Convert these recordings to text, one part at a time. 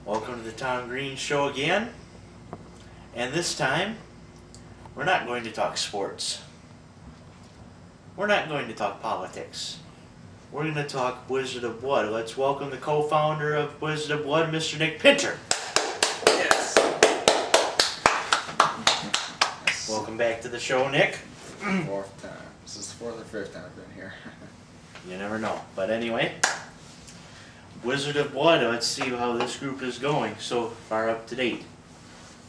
Welcome to the Tom Greene Show again. And this time, we're not going to talk sports. We're not going to talk politics. We're going to talk Wizard of Blood. Let's welcome the co-founder of Wizard of Blood, Mr. Nick Pinter. Yes. Welcome back to the show, Nick. Fourth time. This is the fourth or fifth time I've been here. You never know. But anyway, Wizard of Blood, let's see how this group is going so far up to date.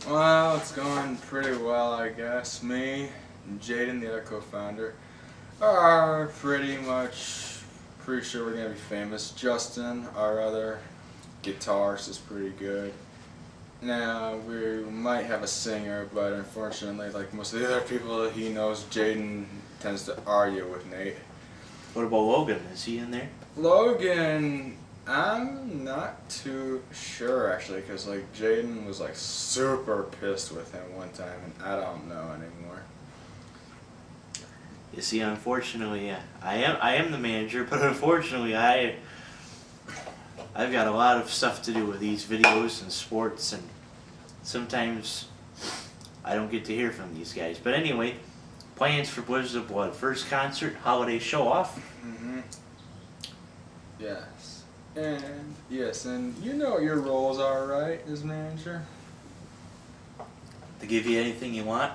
Well, it's going pretty well, I guess. Me and Jaden, the other co-founder, are pretty sure we're going to be famous. Justin, our other guitarist, is pretty good. Now, we might have a singer, but unfortunately, like most of the other people he knows, Jaden tends to argue with Nate. What about Logan? Is he in there? Logan, I'm not too sure actually, because like Jaden was like super pissed with him one time, and I don't know anymore. You see, unfortunately, I am the manager, but unfortunately, I've got a lot of stuff to do with these videos and sports, and sometimes I don't get to hear from these guys. But anyway, plans for Blizzard of Blood. First concert, holiday show-off. Mm-hmm. Yes, and you know what your roles are, right, as manager? To give you anything you want,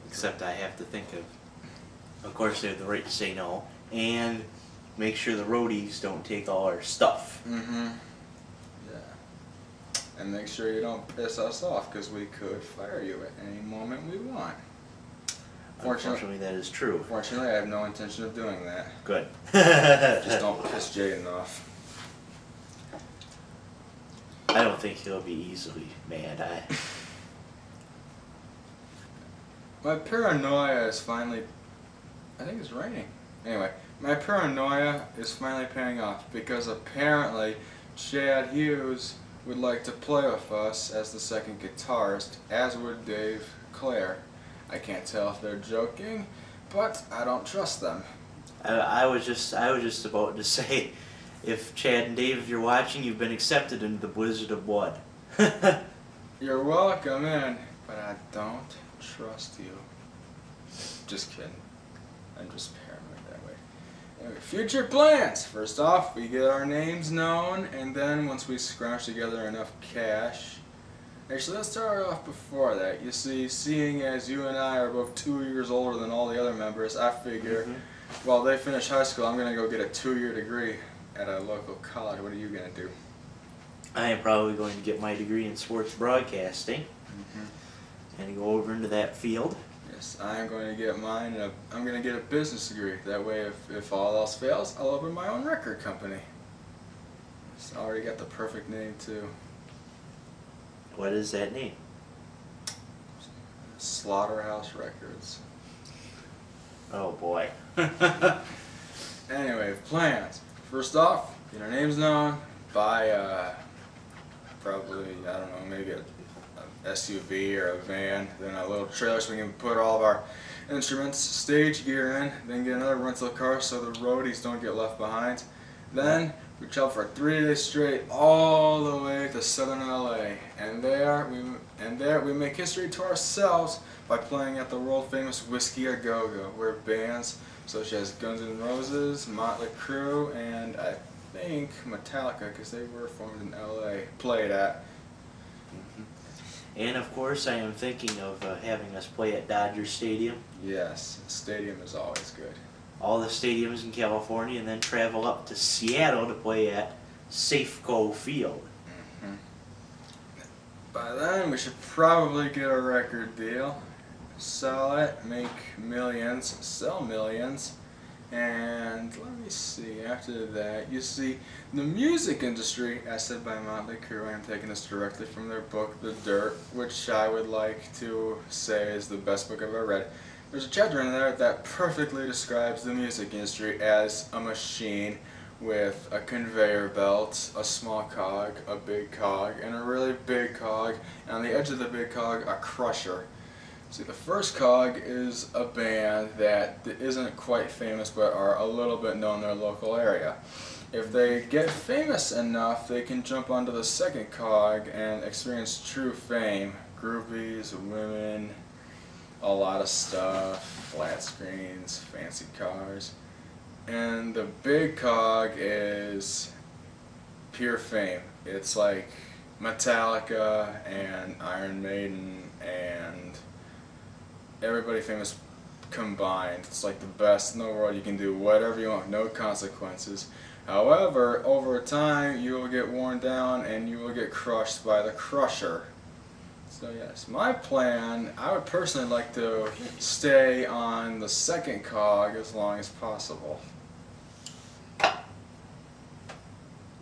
except I have to think of course, they have the right to say no, and make sure the roadies don't take all our stuff. Mm-hmm. Yeah. And make sure you don't piss us off, because we could fire you at any moment we want. Unfortunately, that is true. Fortunately, I have no intention of doing that. Good. Just don't piss Jaden off. I don't think he'll be easily mad. My paranoia is finally... I think it's raining. Anyway, my paranoia is finally paying off, because apparently Chad Hughes would like to play with us as the second guitarist, as would Dave Clare. I can't tell if they're joking, but I don't trust them. I was just about to say, if Chad and Dave, if you're watching, you've been accepted into the Blizzard of Blood. You're welcome in, but I don't trust you. Just kidding. I'm just paranoid that way. Anyway, future plans. First off, we get our names known, and then once we scrounge together enough cash... Actually, let's start off before that. You see, seeing as you and I are both 2 years older than all the other members, I figure while they finish high school, I'm going to go get a 2-year degree at a local college. What are you going to do? I am probably going to get my degree in sports broadcasting and go over into that field. Yes, I am going to get mine, and I'm going to get a business degree. That way, if all else fails, I'll open my own record company. It's already got the perfect name, too. What is that name? Slaughterhouse Records. Oh boy. Anyway, plans. First off, get our names known, buy probably, I don't know, maybe a SUV or a van, then a little trailer so we can put all of our instruments, stage gear in, then get another rental car so the roadies don't get left behind. Then we travel for 3 days straight all the way to southern LA, and there we make history to ourselves by playing at the world famous Whiskey A Go Go, where bands such as Guns N' Roses, Motley Crue, and I think Metallica, because they were formed in LA, played at. And of course, I am thinking of having us play at Dodger Stadium. Yes, stadium is always good. All the stadiums in California, and then travel up to Seattle to play at Safeco Field. By then, we should probably get a record deal, sell it, make millions, sell millions, and let me see, after that, you see, the music industry, as said by Motley Crue, I am taking this directly from their book, The Dirt, which I would like to say is the best book I've ever read. There's a chapter in there that perfectly describes the music industry as a machine with a conveyor belt, a small cog, a big cog, and a really big cog, and on the edge of the big cog, a crusher. See, the first cog is a band that isn't quite famous but are a little bit known in their local area. if they get famous enough, they can jump onto the second cog and experience true fame. Groupies, women, a lot of stuff, flat screens, fancy cars. And the big cog is pure fame. It's like Metallica and Iron Maiden and everybody famous combined. It's like the best in the world. You can do whatever you want, no consequences. However, over time you will get worn down and you will get crushed by the crusher. So yes, my plan, I would personally like to stay on the second cog as long as possible.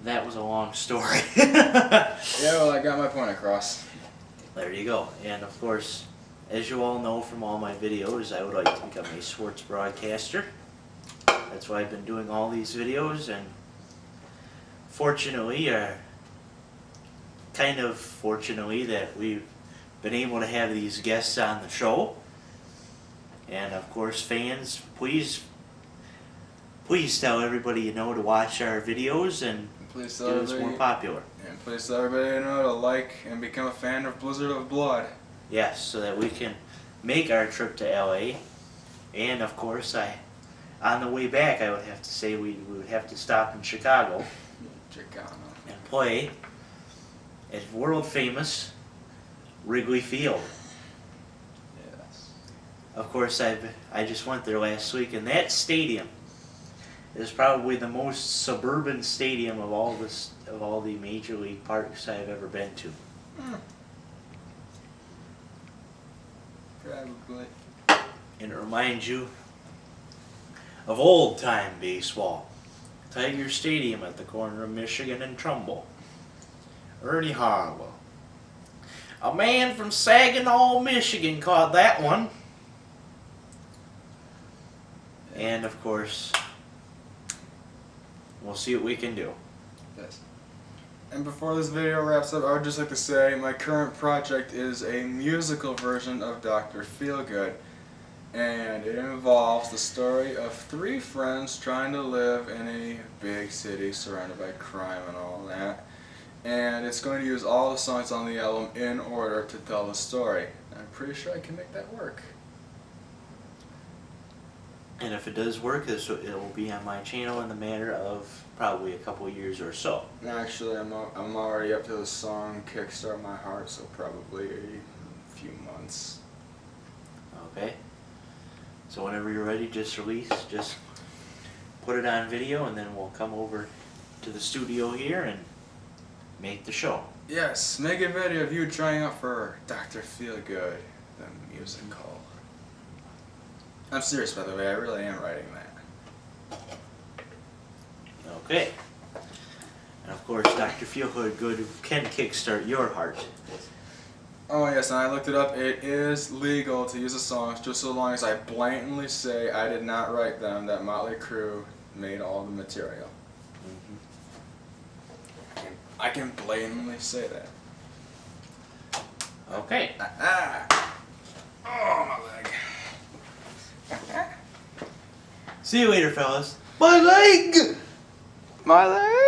That was a long story. Yeah, well, I got my point across. There you go. And of course, as you all know from all my videos, I would like to become a sports broadcaster. That's why I've been doing all these videos, and fortunately, kind of fortunately, that we've been able to have these guests on the show. And of course, fans, please tell everybody you know to watch our videos and Please get us more popular. And please let everybody know to like and become a fan of Blizzard of Blood. Yes, so that we can make our trip to LA. And of course, on the way back, I would have to say we would have to stop in Chicago and play at world famous Wrigley Field. Yes. Of course, I just went there last week, and that stadium is probably the most suburban stadium of all the major league parks I've ever been to. Probably. And it reminds you of old time baseball. Tiger Stadium at the corner of Michigan and Trumbull. Ernie Harwell. A man from Saginaw, Michigan caught that one. And of course, we'll see what we can do. Yes. And before this video wraps up, I would just like to say my current project is a musical version of Dr. Feelgood. And it involves the story of 3 friends trying to live in a big city surrounded by crime and all that. And it's going to use all the songs on the album in order to tell the story. I'm pretty sure I can make that work. And if it does work, it will be on my channel in the matter of probably a couple years or so. Actually, I'm already up to the song Kickstart My Heart, so probably a few months. Okay. So whenever you're ready, just put it on video, and then we'll come over to the studio here and make the show. Yes, make a video of you trying out for Dr. Feelgood, the musical. I'm serious, by the way, I really am writing that. Okay. And of course, Dr. Feelgood can kickstart your heart. Oh yes, and I looked it up. It is legal to use the songs just so long as I blatantly say I did not write them, that Motley Crue made all the material. I can blatantly say that. Okay. Oh, my leg. See you later, fellas. My leg! My leg!